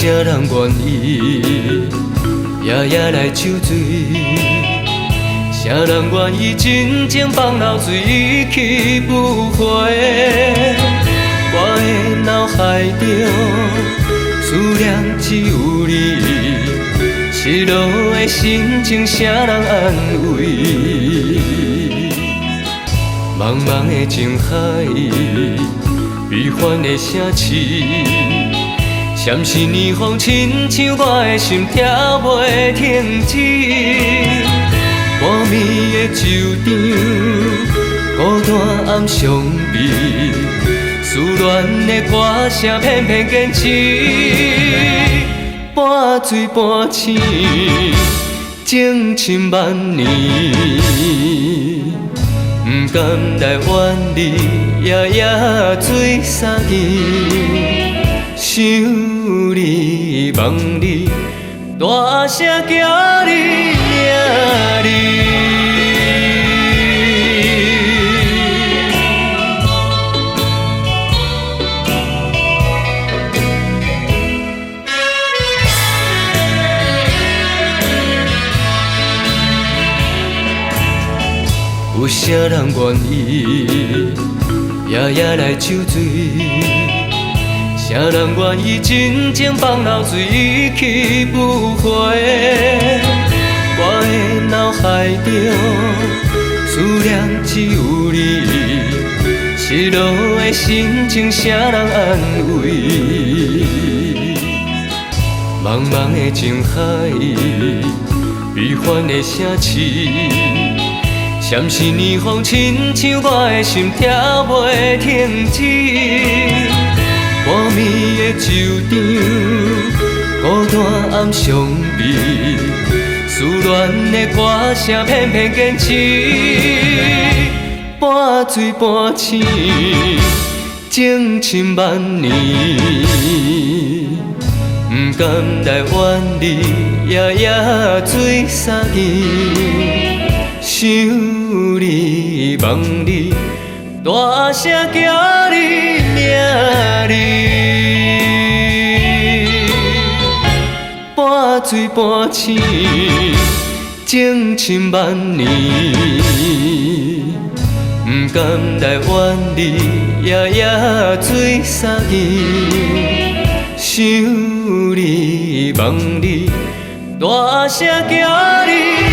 啥人愿意夜夜来抽水？啥人愿意真情放流水去不回？我的脑海中思念只有你，失落的心情啥人安慰？茫茫的情海，悲欢的城市。闪烁年风，亲像我的心跳袂停止。半暝的酒场，孤单暗相逼，思恋的歌声偏偏坚持。半醉半醒，情深万年，不甘来怨你，夜夜醉三更。想你望你，大声叫你名字。有啥人愿意夜夜来抽水？啥人愿意真情放流水去不回？我的脑海中思念只有你，失落的心情啥人安慰？茫茫的情海，悲欢的城市。闪烁年风，亲像我的心跳袂停止。半暝的酒场，孤单暗相逼，思恋的歌声偏偏坚持。半醉半醒，情深万年，不甘来怨你，夜夜醉三更。想你望你，大声叫你名字。半醉半醒，情深万年，不甘来怨你，夜夜醉三更。想你望你，大声叫你。